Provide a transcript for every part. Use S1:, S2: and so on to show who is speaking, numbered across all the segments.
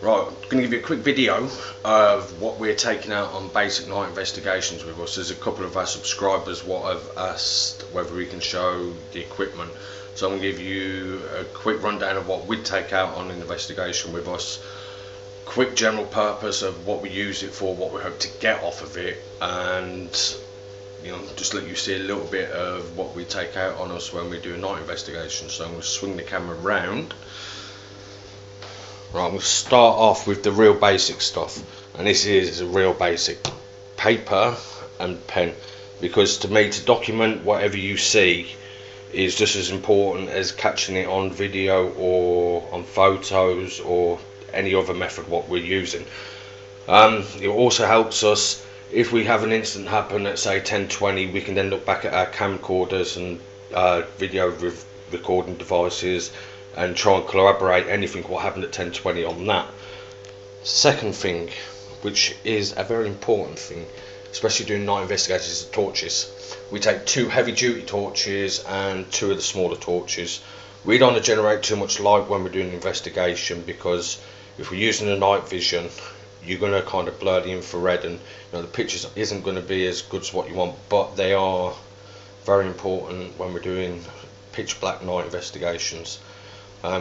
S1: Right, I'm going to give you a quick video of what we're taking out on basic night investigations with us. There's a couple of our subscribers what have asked whether we can show the equipment. So I'm going to give you a quick rundown of what we'd take out on an investigation with us. Quick general purpose of what we use it for, what we hope to get off of it, and just let you see a little bit of what we take out on us when we do a night investigation. So I'm going to swing the camera round. Right, we'll start off with the real basic stuff, and this is a real basic: paper and pen, because to me, to document whatever you see is just as important as catching it on video or on photos or any other method what we're using. It also helps us if we have an incident happen at say 10:20, we can then look back at our camcorders and video recording devices and try and collaborate anything what happened at 10:20 on that. Second thing, which is a very important thing, especially doing night investigations, is the torches. We take 2 heavy duty torches and 2 of the smaller torches. We don't want to generate too much light when we're doing an investigation, because if we're using the night vision, you're going to kind of blur the infrared, and the pictures isn't going to be as good as what you want, but they are very important when we're doing pitch black night investigations.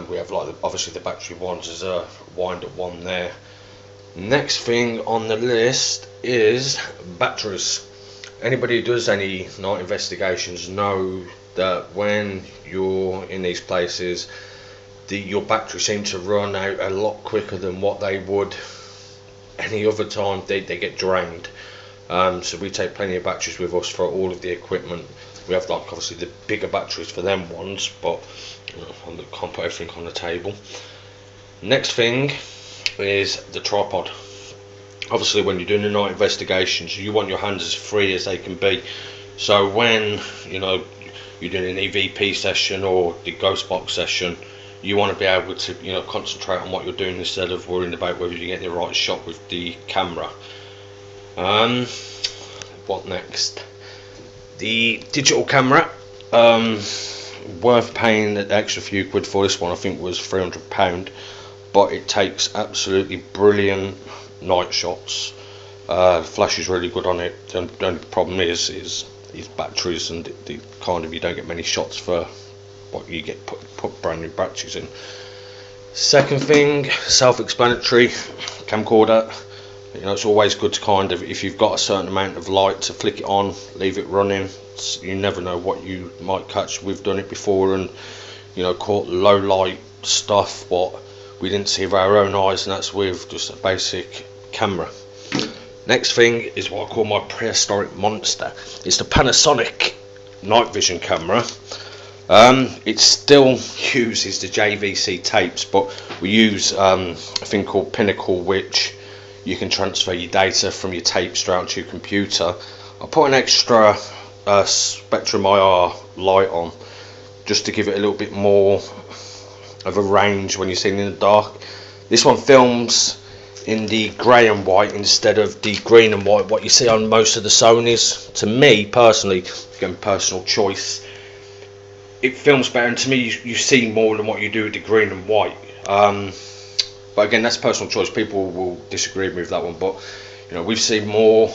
S1: We have obviously the battery ones, there's a wind up one there. Next thing on the list is batteries. Anybody who does any night investigations know that when you're in these places, your batteries seem to run out a lot quicker than what they would any other time. They get drained. So we take plenty of batteries with us for all of the equipment. We have obviously the bigger batteries for them ones, but I can't put everything on the table. Next thing is the tripod. Obviously when you're doing the night investigations, you want your hands as free as they can be. So when you're doing an EVP session or the ghost box session, you want to be able to concentrate on what you're doing instead of worrying about whether you get the right shot with the camera. What next? The digital camera, worth paying the extra few quid for. This one I think was £300, but it takes absolutely brilliant night shots. Flash is really good on it. The only problem is batteries, and the kind of, you don't get many shots for what you get put brand new batteries in. Second thing, self-explanatory, camcorder. It's always good to kind of, if you've got a certain amount of light, to flick it on, leave it running. You never know what you might catch. We've done it before and caught low light stuff what we didn't see with our own eyes, and that's with just a basic camera. Next thing is what I call my prehistoric monster. It's the Panasonic night vision camera. It still uses the JVC tapes, but we use a thing called Pinnacle, which you can transfer your data from your tape straight onto your computer. I put an extra Spectrum IR light on just to give it a little bit more of a range when you're seeing in the dark. This one films in the grey and white instead of the green and white what you see on most of the Sonys. To me personally, again personal choice, it films better, and to me you see more than what you do with the green and white. But again, that's personal choice. People will disagree with that one, but we've seen more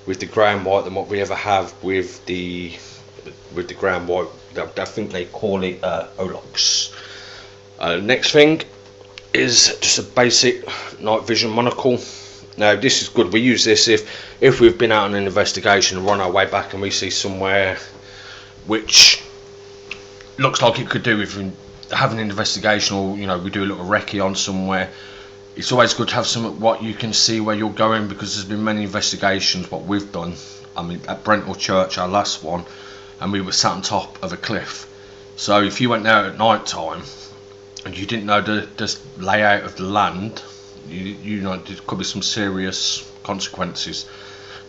S1: with the grey and white than what we ever have with the grey and white. I think they call it Olox. Next thing is just a basic night vision monocle. Now this is good. We use this if we've been out on an investigation and run our way back and we see somewhere which looks like it could do with having an investigation, or we do a little recce on somewhere. It's always good to have some what you can see where you're going, because there's been many investigations what we've done. I mean, at Brentall Church, our last one, and we were sat on top of a cliff. So if you went there at night time and you didn't know the layout of the land, there could be some serious consequences.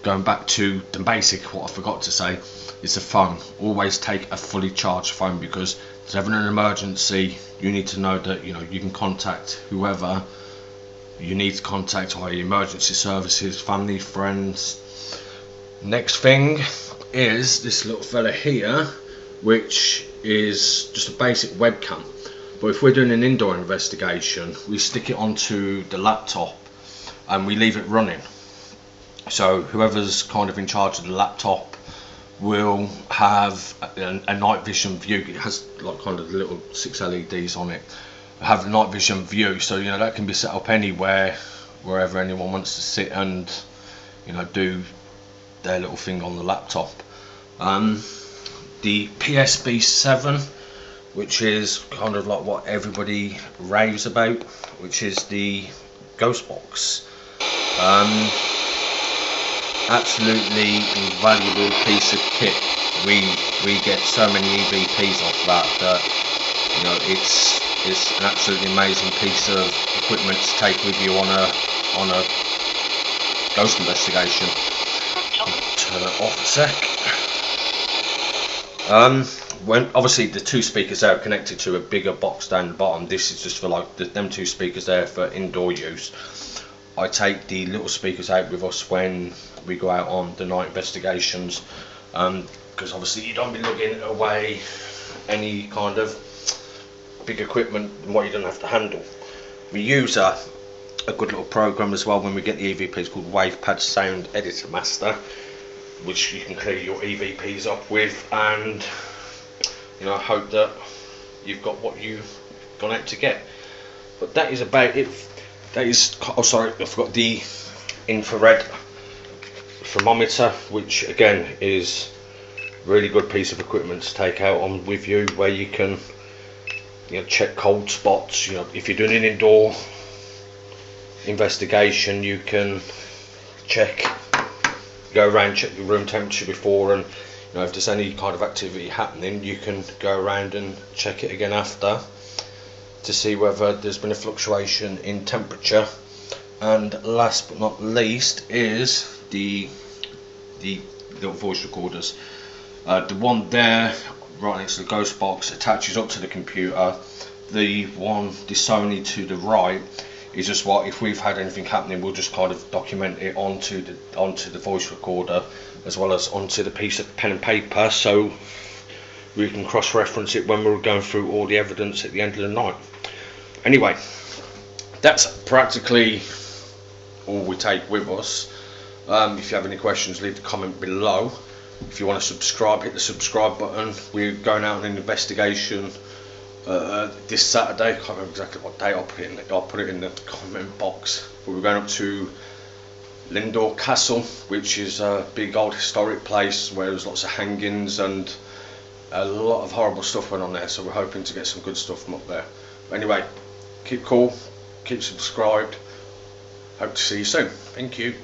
S1: Going back to the basic, what I forgot to say is the phone. Always take a fully charged phone, because if there's ever an emergency, you need to know that you can contact whoever you need to contact, i.e. emergency services, family, friends. Next thing is this little fella here, which is just a basic webcam. But if we're doing an indoor investigation, we stick it onto the laptop and we leave it running. So whoever's kind of in charge of the laptop will have a night vision view. It has like kind of little 6 LEDs on it. Have a night vision view, so you know that can be set up anywhere, wherever anyone wants to sit and, you know, do their little thing on the laptop. The PSB7, which is kind of like what everybody raves about, which is the ghost box. Absolutely invaluable piece of kit. We get so many EVPs off that you know it's an absolutely amazing piece of equipment to take with you on a ghost investigation. Turn it off a sec. When obviously the 2 speakers there are connected to a bigger box down the bottom. This is just for like them 2 speakers there for indoor use. I take the little speakers out with us when we go out on the night investigations, because obviously you don't be lugging away any kind of big equipment and what you don't have to handle. We use a good little program as well when we get the EVPs called WavePad Sound Editor Master, which you can clear your EVPs up with, and you know, hope that you've got what you've gone out to get. But that is about it. That is, oh sorry, I forgot the infrared thermometer, which again is a really good piece of equipment to take out on with you, where you can, you know, check cold spots. You know, if you're doing an indoor investigation, you can go around, check your room temperature before, and you know, if there's any kind of activity happening, you can go around and check it again after to see whether there's been a fluctuation in temperature. And last but not least is the little voice recorders. The one there right next to the ghost box attaches up to the computer. The Sony to the right is just what, if we've had anything happening, we'll just kind of document it onto the voice recorder, as well as onto the piece of pen and paper, so we can cross-reference it when we're going through all the evidence at the end of the night. Anyway, that's practically all we take with us. If you have any questions, leave a comment below. If you want to subscribe, hit the subscribe button. We're going out on an investigation this Saturday. I can't remember exactly what date. I'll put it in the comment box. But we're going up to Lindor Castle, which is a big old historic place where there's lots of hangings and a lot of horrible stuff went on there, so we're hoping to get some good stuff from up there. But anyway, keep cool, keep subscribed, hope to see you soon. Thank you.